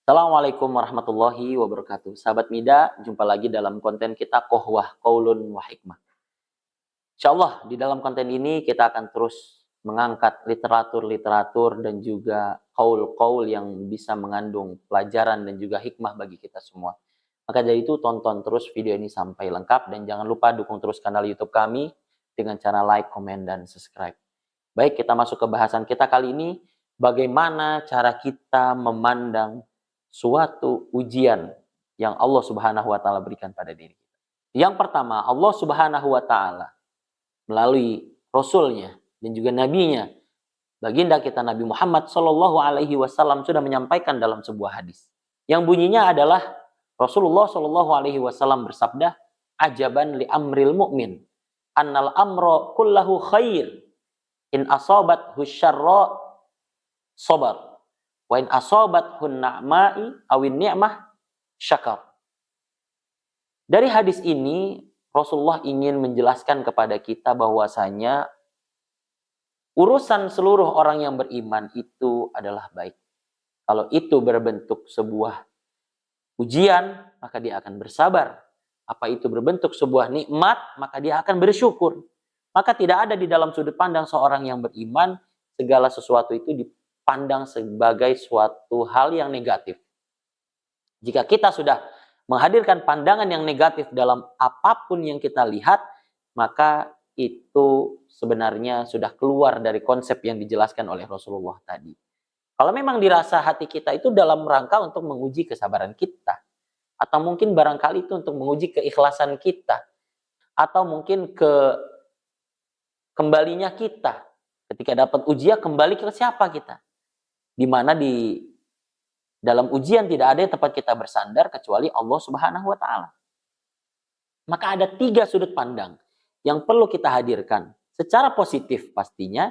Assalamualaikum warahmatullahi wabarakatuh. Sahabat Mida, jumpa lagi dalam konten kita Kohwah Qaulun wa Hikmah. Insyaallah di dalam konten ini kita akan terus mengangkat literatur-literatur dan juga qaul-qaul yang bisa mengandung pelajaran dan juga hikmah bagi kita semua. Maka dari itu tonton terus video ini sampai lengkap dan jangan lupa dukung terus kanal YouTube kami dengan cara like, komen, dan subscribe. Baik, kita masuk ke bahasan kita kali ini. Bagaimana cara kita memandang suatu ujian yang Allah Subhanahu wa taala berikan pada diri kita. Yang pertama, Allah Subhanahu wa taala melalui rasulnya dan juga nabinya, baginda kita Nabi Muhammad sallallahu alaihi wasallam sudah menyampaikan dalam sebuah hadis. Yang bunyinya adalah Rasulullah sallallahu alaihi wasallam bersabda, "Ajaban li amril mu'min, annal amra kullahu khair. In asabathu syarra sabar. Wa in asabathu na'ma'i awin ni'mah syakar." Dari hadis ini Rasulullah ingin menjelaskan kepada kita bahwasanya urusan seluruh orang yang beriman itu adalah baik. Kalau itu berbentuk sebuah ujian, maka dia akan bersabar. Apa itu berbentuk sebuah nikmat, maka dia akan bersyukur. Maka tidak ada di dalam sudut pandang seorang yang beriman segala sesuatu itu dipandang sebagai suatu hal yang negatif. Jika kita sudah menghadirkan pandangan yang negatif dalam apapun yang kita lihat, maka itu sebenarnya sudah keluar dari konsep yang dijelaskan oleh Rasulullah tadi. Kalau memang dirasa hati kita itu dalam rangka untuk menguji kesabaran kita, atau mungkin barangkali itu untuk menguji keikhlasan kita, atau mungkin kembalinya kita. Ketika dapat ujian, kembali ke siapa kita? Di mana di dalam ujian tidak ada yang tempat kita bersandar kecuali Allah Subhanahu wa taala. Maka ada 3 sudut pandang yang perlu kita hadirkan secara positif pastinya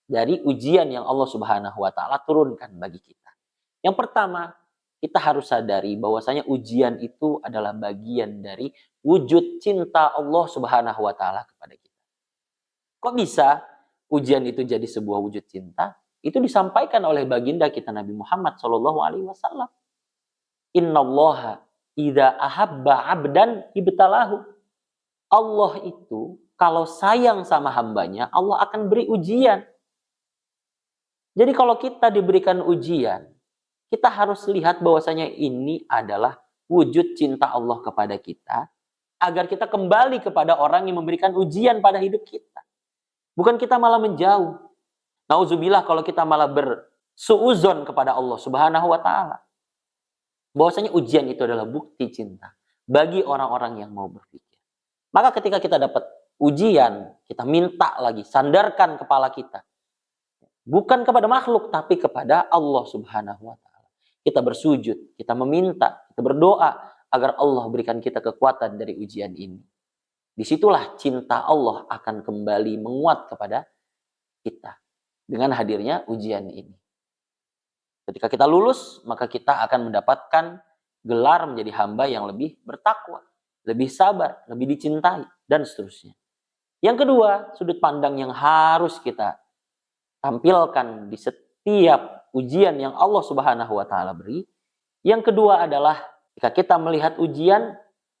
dari ujian yang Allah Subhanahu wa taala turunkan bagi kita. Yang pertama, kita harus sadari bahwasanya ujian itu adalah bagian dari wujud cinta Allah Subhanahu wa taala kepada kita. Kok bisa ujian itu jadi sebuah wujud cinta? Itu disampaikan oleh baginda kita Nabi Muhammad sallallahu alaihi wasallam. Innallaha idza ahabba 'abdan ibtalahu. Allah itu kalau sayang sama hambanya, Allah akan beri ujian. Jadi kalau kita diberikan ujian, kita harus lihat bahwasanya ini adalah wujud cinta Allah kepada kita agar kita kembali kepada orang yang memberikan ujian pada hidup kita. Bukan kita malah menjauh. Nauzubillah kalau kita malah bersuuzon kepada Allah Subhanahu wa taala. Bahwasanya ujian itu adalah bukti cinta bagi orang-orang yang mau berpikir. Maka ketika kita dapat ujian, kita minta lagi, sandarkan kepala kita. Bukan kepada makhluk, tapi kepada Allah Subhanahu wa taala. Kita bersujud, kita meminta, kita berdoa agar Allah berikan kita kekuatan dari ujian ini. Disitulah cinta Allah akan kembali menguat kepada kita dengan hadirnya ujian ini. Ketika kita lulus, maka kita akan mendapatkan gelar menjadi hamba yang lebih bertakwa, lebih sabar, lebih dicintai, dan seterusnya. Yang kedua, sudut pandang yang harus kita tampilkan di setiap ujian yang Allah Subhanahu wa taala beri. Yang kedua adalah jika kita melihat ujian,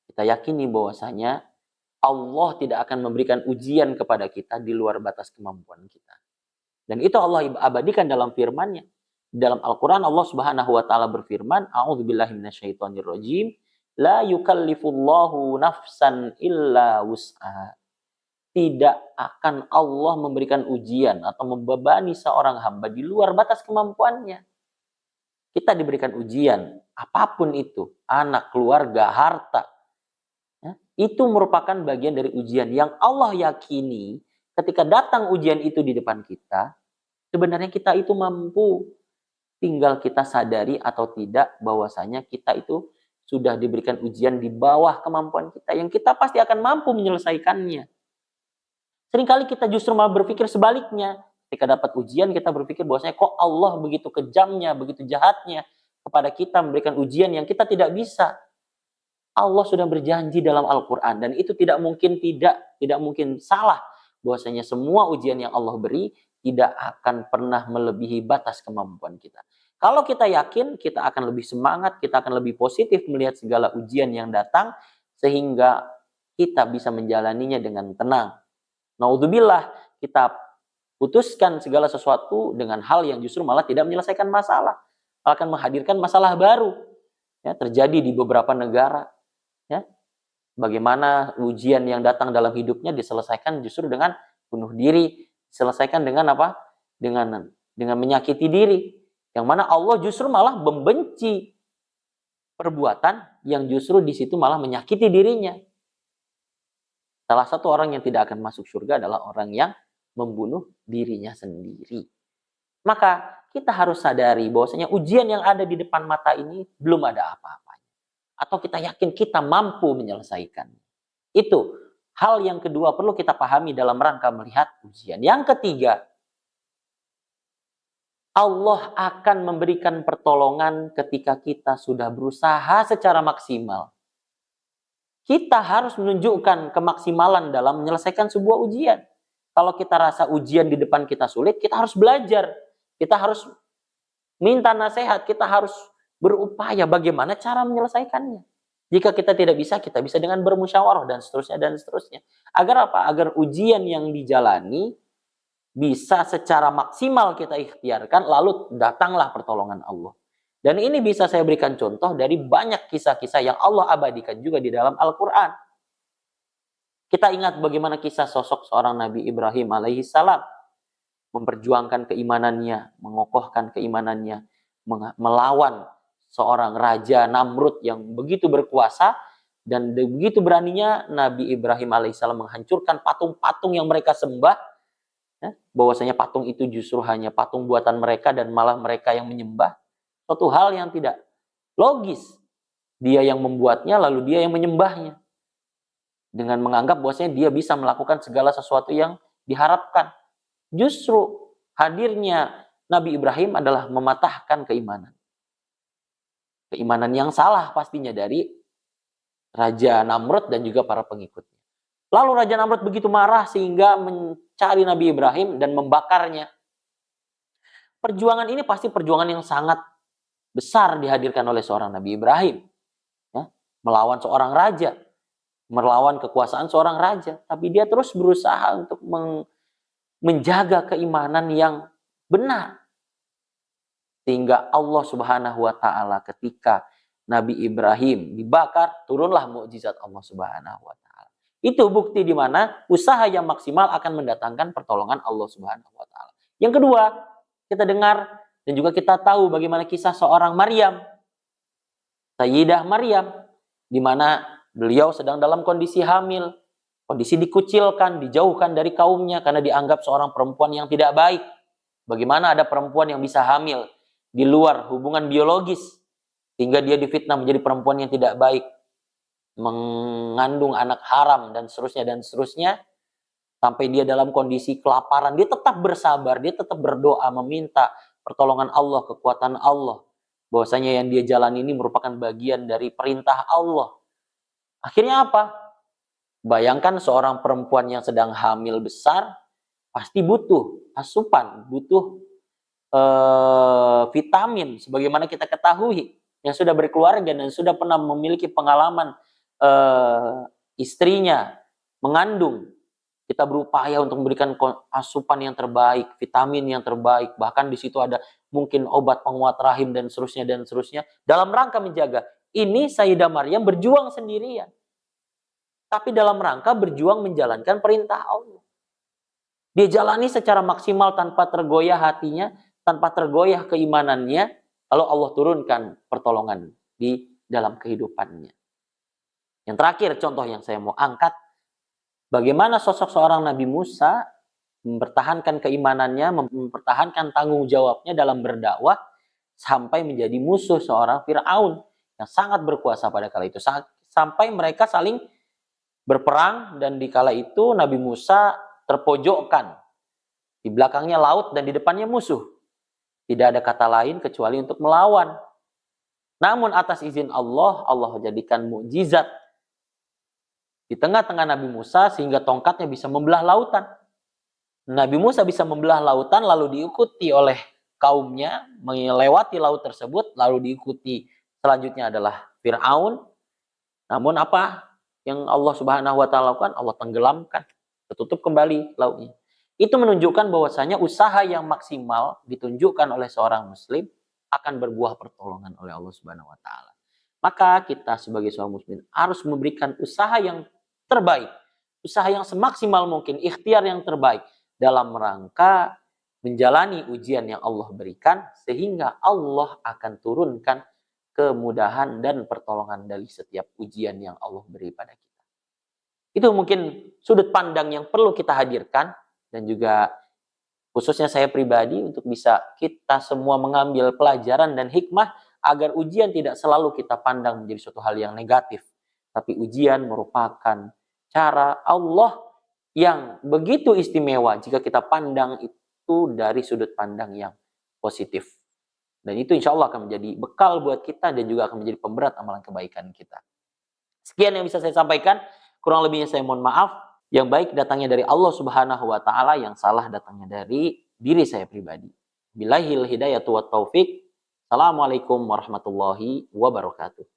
kita yakini bahwasanya Allah tidak akan memberikan ujian kepada kita di luar batas kemampuan kita. Dan itu Allah abadikan dalam firman-Nya. Dalam Al-Quran Allah Subhanahu wa taala berfirman, A'udzubillahi minasyaitonirrajim, la yukallifullahu nafsan illa wus'aha. Tidak akan Allah memberikan ujian atau membebani seorang hamba di luar batas kemampuannya. Kita diberikan ujian, apapun itu, anak, keluarga, harta. Itu merupakan bagian dari ujian yang Allah yakini. Ketika datang ujian itu di depan kita, sebenarnya kita itu mampu. Tinggal kita sadari atau tidak bahwasanya kita itu sudah diberikan ujian di bawah kemampuan kita. Yang kita pasti akan mampu menyelesaikannya. Seringkali kita justru malah berpikir sebaliknya. Ketika dapat ujian kita berpikir bahwasanya kok Allah begitu kejamnya, begitu jahatnya kepada kita memberikan ujian yang kita tidak bisa. Allah sudah berjanji dalam Al-Quran. Dan itu tidak mungkin salah. Bahwasanya semua ujian yang Allah beri tidak akan pernah melebihi batas kemampuan kita. Kalau kita yakin, kita akan lebih semangat, kita akan lebih positif melihat segala ujian yang datang, sehingga kita bisa menjalaninya dengan tenang. Naudzubillah, kita putuskan segala sesuatu dengan hal yang justru malah tidak menyelesaikan masalah, akan menghadirkan masalah baru. Ya, terjadi di beberapa negara. Ya, bagaimana ujian yang datang dalam hidupnya diselesaikan justru dengan bunuh diri, diselesaikan dengan apa? Dengan menyakiti diri. Yang mana Allah justru malah membenci perbuatan yang justru di situ malah menyakiti dirinya. Salah satu orang yang tidak akan masuk surga adalah orang yang membunuh dirinya sendiri. Maka kita harus sadari bahwasanya ujian yang ada di depan mata ini belum ada apa-apanya. Atau kita yakin kita mampu menyelesaikan. Itu hal yang kedua perlu kita pahami dalam rangka melihat ujian. Yang ketiga, Allah akan memberikan pertolongan ketika kita sudah berusaha secara maksimal. Kita harus menunjukkan kemaksimalan dalam menyelesaikan sebuah ujian. Kalau kita rasa ujian di depan kita sulit, kita harus belajar. Kita harus minta nasihat, kita harus berupaya bagaimana cara menyelesaikannya. Jika kita tidak bisa, kita bisa dengan bermusyawarah dan seterusnya dan seterusnya. Agar apa? Agar ujian yang dijalani bisa secara maksimal kita ikhtiarkan, lalu datanglah pertolongan Allah. Dan ini bisa saya berikan contoh dari banyak kisah-kisah yang Allah abadikan juga di dalam Al-Quran. Kita ingat bagaimana kisah sosok seorang Nabi Ibrahim alaihissalam. Memperjuangkan keimanannya, mengokohkan keimanannya, melawan seorang raja Namrud yang begitu berkuasa, dan begitu beraninya Nabi Ibrahim alaihissalam menghancurkan patung-patung yang mereka sembah. Bahwasanya patung itu justru hanya patung buatan mereka dan malah mereka yang menyembah. Suatu hal yang tidak logis. Dia yang membuatnya lalu dia yang menyembahnya. Dengan menganggap bahwasanya dia bisa melakukan segala sesuatu yang diharapkan. Justru hadirnya Nabi Ibrahim adalah mematahkan keimanan. Keimanan yang salah pastinya dari Raja Namrud dan juga para pengikutnya. Lalu Raja Namrud begitu marah sehingga mencari Nabi Ibrahim dan membakarnya. Perjuangan ini pasti perjuangan yang sangat besar dihadirkan oleh seorang Nabi Ibrahim. Ya, melawan seorang raja. Melawan kekuasaan seorang raja. Tapi dia terus berusaha untuk menjaga keimanan yang benar. Sehingga Allah Subhanahu wa Ta'ala ketika Nabi Ibrahim dibakar, turunlah mukjizat Allah Subhanahu wa Ta'ala. Itu bukti di mana usaha yang maksimal akan mendatangkan pertolongan Allah Subhanahu wa Ta'ala. Yang kedua, kita dengar dan juga kita tahu bagaimana kisah seorang Maryam, Sayyidah Maryam, di mana beliau sedang dalam kondisi hamil, kondisi dikucilkan, dijauhkan dari kaumnya karena dianggap seorang perempuan yang tidak baik. Bagaimana ada perempuan yang bisa hamil di luar hubungan biologis sehingga dia difitnah menjadi perempuan yang tidak baik, mengandung anak haram dan seterusnya, sampai dia dalam kondisi kelaparan. Dia tetap bersabar, dia tetap berdoa meminta pertolongan Allah, kekuatan Allah, bahwasanya yang dia jalani ini merupakan bagian dari perintah Allah. Akhirnya apa? Bayangkan seorang perempuan yang sedang hamil besar pasti butuh asupan, butuh vitamin, sebagaimana kita ketahui yang sudah berkeluarga dan sudah pernah memiliki pengalaman istrinya mengandung. Kita berupaya untuk memberikan asupan yang terbaik, vitamin yang terbaik, bahkan di situ ada mungkin obat penguat rahim dan seterusnya dalam rangka menjaga. Ini Sayyidah Maryam berjuang sendirian, tapi dalam rangka berjuang menjalankan perintah Allah. Dia jalani secara maksimal tanpa tergoyah hatinya, tanpa tergoyah keimanannya, lalu Allah turunkan pertolongan di dalam kehidupannya. Yang terakhir contoh yang saya mau angkat, bagaimana sosok seorang Nabi Musa mempertahankan keimanannya, mempertahankan tanggung jawabnya dalam berdakwah sampai menjadi musuh seorang Fir'aun yang sangat berkuasa pada kala itu. Sampai mereka saling berperang dan di kala itu Nabi Musa terpojokkan. Di belakangnya laut dan di depannya musuh. Tidak ada kata lain kecuali untuk melawan. Namun atas izin Allah, Allah jadikan mukjizat di tengah-tengah Nabi Musa sehingga tongkatnya bisa membelah lautan. Nabi Musa bisa membelah lautan lalu diikuti oleh kaumnya melewati laut tersebut, lalu diikuti selanjutnya adalah Fir'aun. Namun apa yang Allah Subhanahu wa taala lakukan? Allah tenggelamkan, tertutup kembali lautnya. Itu menunjukkan bahwasanya usaha yang maksimal ditunjukkan oleh seorang muslim akan berbuah pertolongan oleh Allah Subhanahu wa taala. Maka kita sebagai seorang muslim harus memberikan usaha yang terbaik, usaha yang semaksimal mungkin, ikhtiar yang terbaik dalam rangka menjalani ujian yang Allah berikan, sehingga Allah akan turunkan kemudahan dan pertolongan dari setiap ujian yang Allah beri pada kita. Itu mungkin sudut pandang yang perlu kita hadirkan, dan juga khususnya saya pribadi untuk bisa kita semua mengambil pelajaran dan hikmah agar ujian tidak selalu kita pandang menjadi suatu hal yang negatif. Tapi ujian merupakan cara Allah yang begitu istimewa jika kita pandang itu dari sudut pandang yang positif. Dan itu insya Allah akan menjadi bekal buat kita dan juga akan menjadi pemberat amalan kebaikan kita. Sekian yang bisa saya sampaikan. Kurang lebihnya saya mohon maaf. Yang baik datangnya dari Allah Subhanahu wa taala, yang salah datangnya dari diri saya pribadi. Billahil hidayatu wat taufik. Assalamualaikum warahmatullahi wabarakatuh.